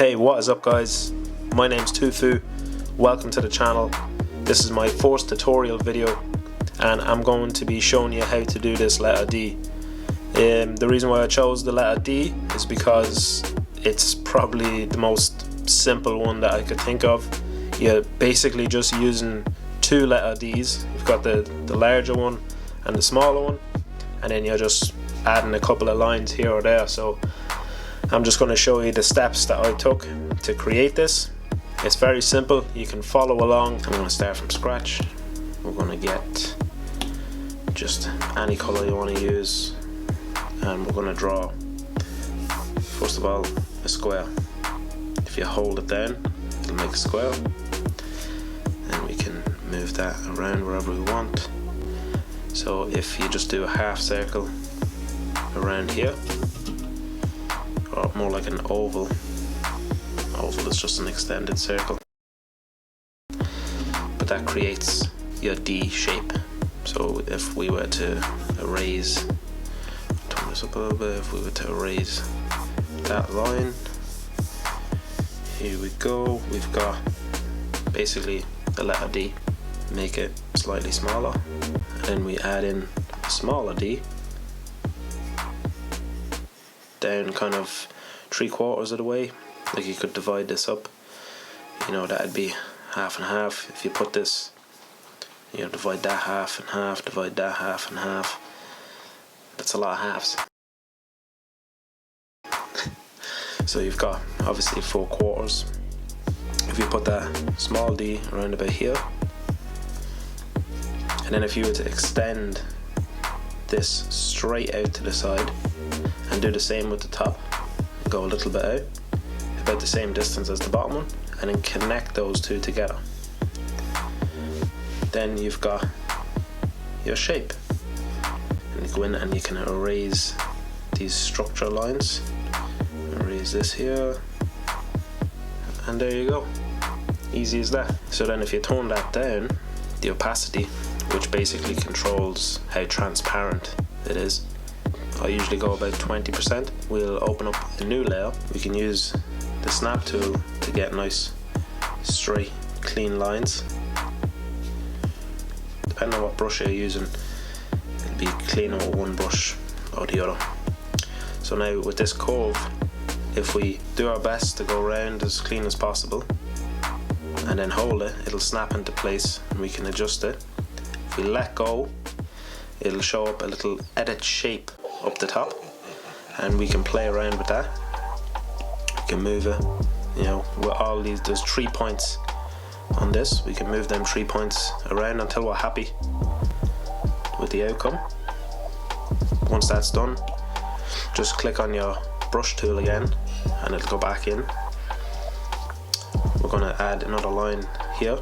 Hey, what is up guys? My name's Tufu. Welcome to the channel. This is my first tutorial video and I'm going to be showing you how to do this letter D. The reason why I chose the letter D is because it's probably the most simple one that I could think of. You're basically just using two letter Ds. You've got the larger one and the smaller one, and then you're just adding a couple of lines here or there. So I'm just going to show you the steps that I took to create this. It's very simple, you can follow along. I'm going to start from scratch. We're going to get just any colour you want to use, and we're going to draw, first of all, a square. If you hold it down, it'll make a square, and we can move that around wherever we want. So if you just do a half circle around here, or more like an oval. Oval is just an extended circle, but that creates your D shape. So if we were to erase, turn this up a little bit, if we were to erase that line, here we go, we've got basically the letter D, make it slightly smaller, and then we add in a smaller D, down kind of 3/4 of the way. Like you could divide this up, you know, that'd be half and half. If you put this, you know, divide that half and half, divide that half and half, that's a lot of halves. So you've got obviously 4/4. If you put that small D around about here, and then if you were to extend this straight out to the side and do the same with the top, go a little bit out, about the same distance as the bottom one, and then connect those two together, then you've got your shape. And you go in and you can erase these structure lines, erase this here, and there you go, easy as that. So then if you turn that down, the opacity, which basically controls how transparent it is, I usually go about 20%. We'll open up a new layer. We can use the snap tool to get nice straight clean lines. Depending on what brush you're using, it'll be cleaner with one brush or the other. So now with this curve, if we do our best to go around as clean as possible and then hold it, it'll snap into place and we can adjust it. If we let go, it'll show up a little edit shape up the top, and we can play around with that. We can move it, you know, with all these, there's 3 points on this, we can move them 3 points around until we're happy with the outcome. Once that's done, just click on your brush tool again and it'll go back in. We're going to add another line here,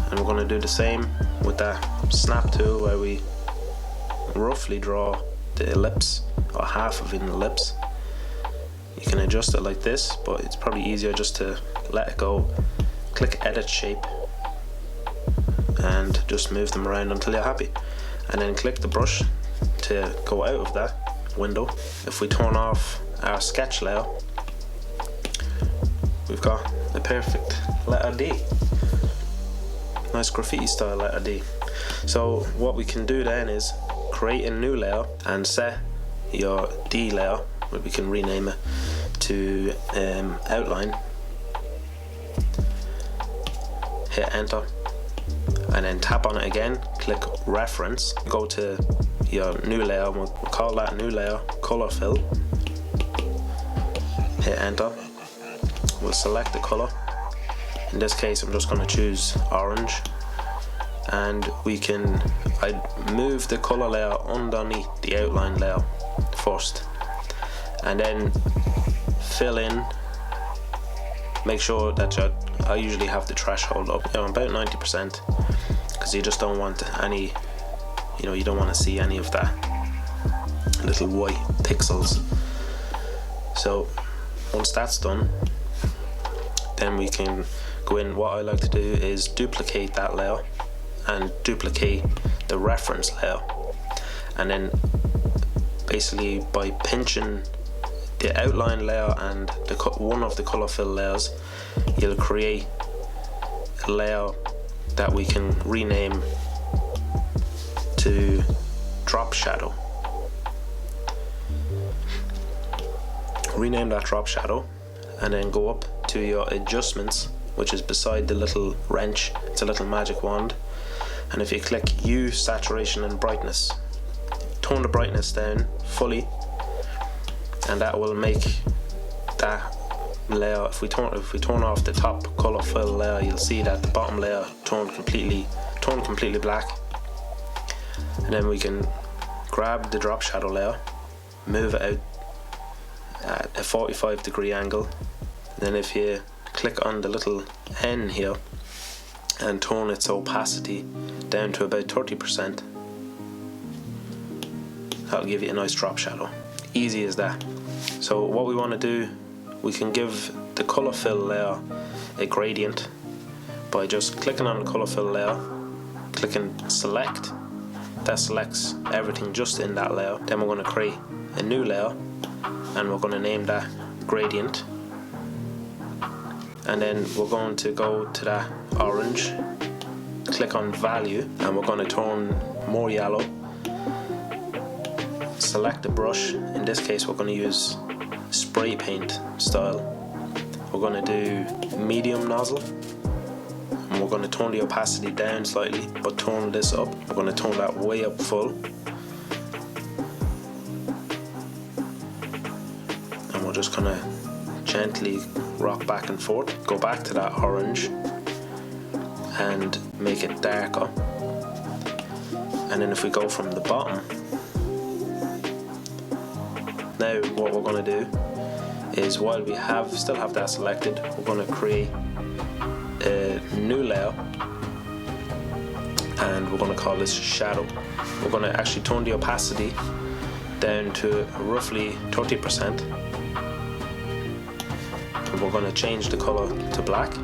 and we're going to do the same with that snap tool where we roughly draw the ellipse or half of an ellipse. You can adjust it like this, but it's probably easier just to let it go, click edit shape, and just move them around until you're happy, and then click the brush to go out of that window. If we turn off our sketch layer, we've got the perfect letter D. Nice graffiti style letter D. So what we can do then is create a new layer and set your D layer, where we can rename it to outline. Hit enter and then tap on it again, click reference, go to your new layer, we'll call that new layer color fill. Hit enter, we'll select the color. In this case I'm just going to choose orange, and we can move the color layer underneath the outline layer first, and then fill in. Make sure that I usually have the threshold up, you know, about 90%, because you just don't want any, you know, you don't want to see any of that little white pixels. So once that's done, then we can go in. What I like to do is duplicate that layer and duplicate the reference layer, and then basically by pinching the outline layer and one of the color fill layers, you'll create a layer that we can rename to drop shadow. Rename that drop shadow and then go up to your adjustments, which is beside the little wrench. It's a little magic wand, and if you click Use Saturation and Brightness, tone the brightness down fully, and that will make that layer, if we turn off the top color fill layer, you'll see that the bottom layer turned completely black. And then we can grab the drop shadow layer, move it out at a 45-degree angle. Then if you click on the little N here and turn its opacity down to about 30%, that'll give you a nice drop shadow. Easy as that. So what we want to do, we can give the color fill layer a gradient by just clicking on the color fill layer, clicking select. That selects everything just in that layer. Then we're going to create a new layer and we're going to name that gradient, and then we're going to go to that orange, click on value, and we're going to turn more yellow. Select the brush. In this case we're going to use spray paint style. We're going to do medium nozzle, and we're going to turn the opacity down slightly, but turn this up. We're going to turn that way up full, and we're just going to gently rock back and forth. Go back to that orange and make it darker, and then if we go from the bottom, now what we're going to do is, while we still have that selected, we're going to create a new layer and we're going to call this shadow. We're going to actually turn the opacity down to roughly 30%, and we're going to change the color to black,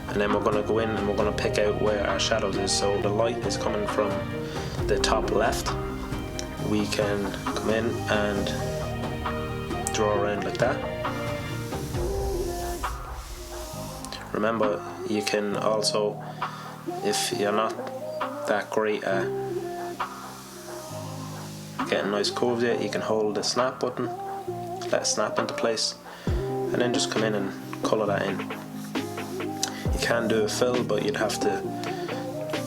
and then we're going to go in and we're going to pick out where our shadows is. So the light is coming from the top left. We can come in and draw around like that. Remember, you can also, if you're not that great at getting nice curves yet, you can hold the snap button, let it snap into place, and then just come in and colour that in. You can do a fill, but you'd have to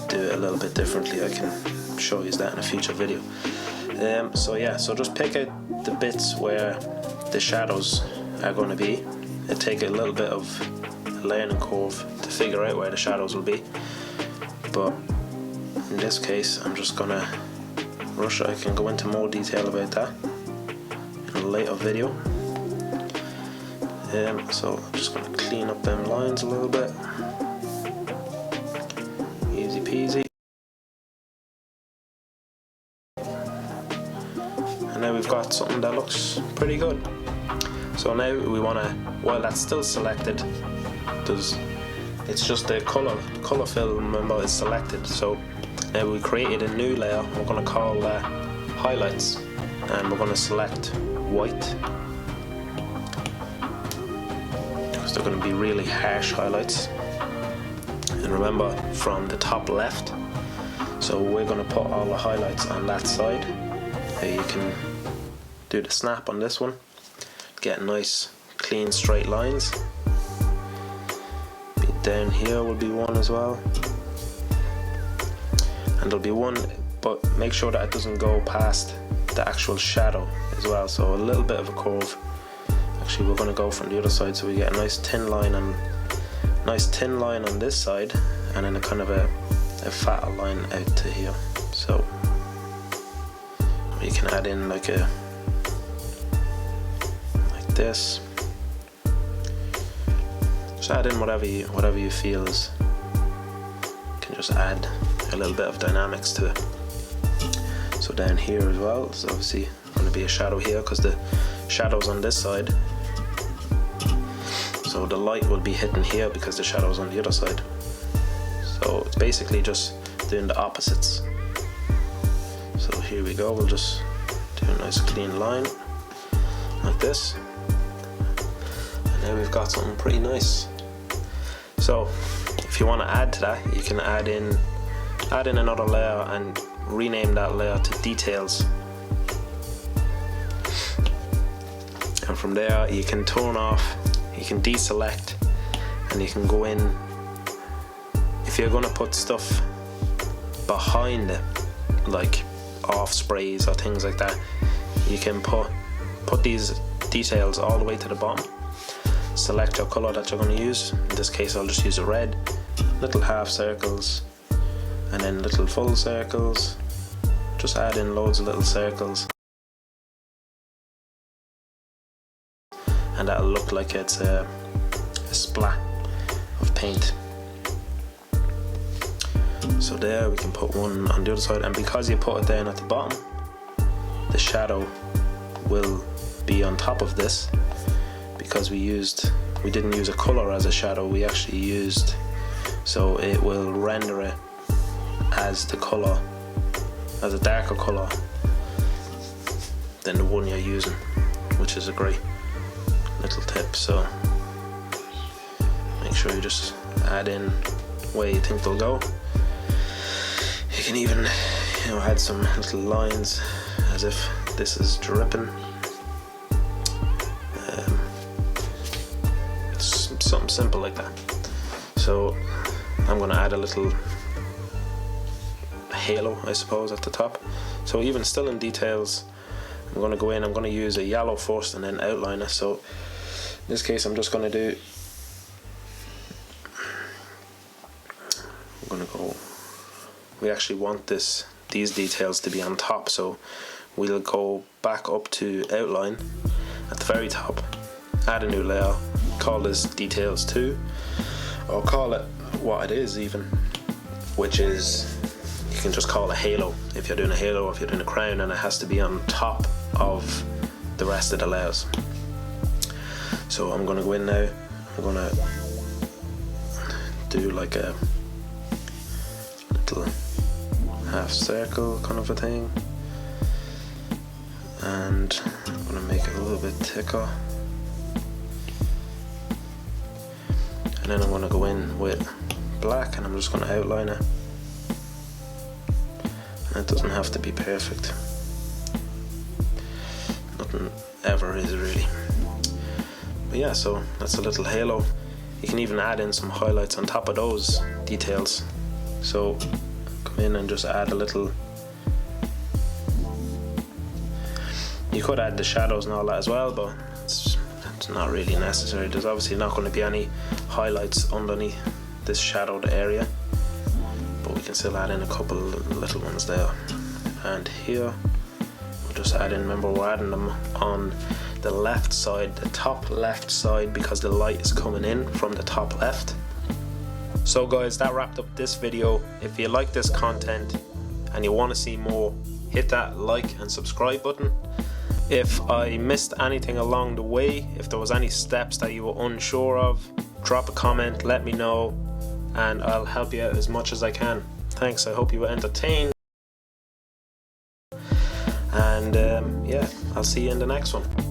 do it a little bit differently. I can show you that in a future video. So yeah, so just pick out the bits where the shadows are going to be. It take a little bit of a learning curve to figure out where the shadows will be, but in this case I'm just gonna rush it. I can go into more detail about that in a later video. So I'm just gonna clean up them lines a little bit. Easy peasy. And now we've got something that looks pretty good. So now we want to, while that's still selected, it's just the color fill, remember, is selected. So now we created a new layer. We're going to call that highlights, and we're going to select white, because they're going to be really harsh highlights. And remember, from the top left, so we're going to put all the highlights on that side. You can do the snap on this one, get nice clean straight lines. Down here will be one as well, and there'll be one, but make sure that it doesn't go past the actual shadow as well, so a little bit of a curve. Actually, we're going to go from the other side, so we get a nice thin line on this side, and then a kind of a fatter line out to here. So you can add in like this. Just add in whatever you feel is. You can just add a little bit of dynamics to it. So down here as well, there's obviously going to be a shadow here because the shadow's on this side. So the light will be hitting here because the shadow's on the other side. So it's basically just doing the opposites. So here we go, we'll just do a nice clean line. like this, and now we've got something pretty nice. So if you want to add to that, you can add in another layer and rename that layer to details, and from there you can turn off, you can deselect, and you can go in. If you're going to put stuff behind it, like off sprays or things like that, you can put these details all the way to the bottom. Select your color that you're going to use. In this case I'll just use a red. Little half circles and then little full circles. Just add in loads of little circles, and that'll look like it's a splat of paint. So there, we can put one on the other side, and because you put it down at the bottom, the shadow will be on top of this, because we didn't use a color as a shadow, we actually used, so it will render it as the color, as a darker color than the one you're using, which is a great little tip. So make sure you just add in where you think they'll go. You can even, add some little lines as if this is dripping. Something simple like that. So I'm going to add a little halo, I suppose, at the top. So even still in details, I'm going to go in, I'm going to use a yellow first and then outline it. So in this case I'm just going to we actually want these details to be on top, so we'll go back up to outline at the very top, add a new layer, call this details 2, or call it what it is even, which is, you can just call it halo if you're doing a halo, or if you're doing a crown, and it has to be on top of the rest of the layers. So I'm going to go in now, I'm going to do like a little half circle kind of a thing, and I'm going to make it a little bit thicker, and then I'm going to go in with black and I'm just going to outline it, and it doesn't have to be perfect, nothing ever is really, but yeah, so that's a little halo. You can even add in some highlights on top of those details, so come in and just add a little, you could add the shadows and all that as well, but it's not really necessary. There's obviously not going to be any highlights underneath this shadowed area, but we can still add in a couple little ones there. And here we'll just add in, remember we're adding them on the left side, the top left side, because the light is coming in from the top left. So guys, that wrapped up this video. If you like this content and you want to see more, hit that like and subscribe button. If I missed anything along the way, if there was any steps that you were unsure of, drop a comment, let me know, and I'll help you out as much as I can. Thanks, I hope you were entertained, and yeah, I'll see you in the next one.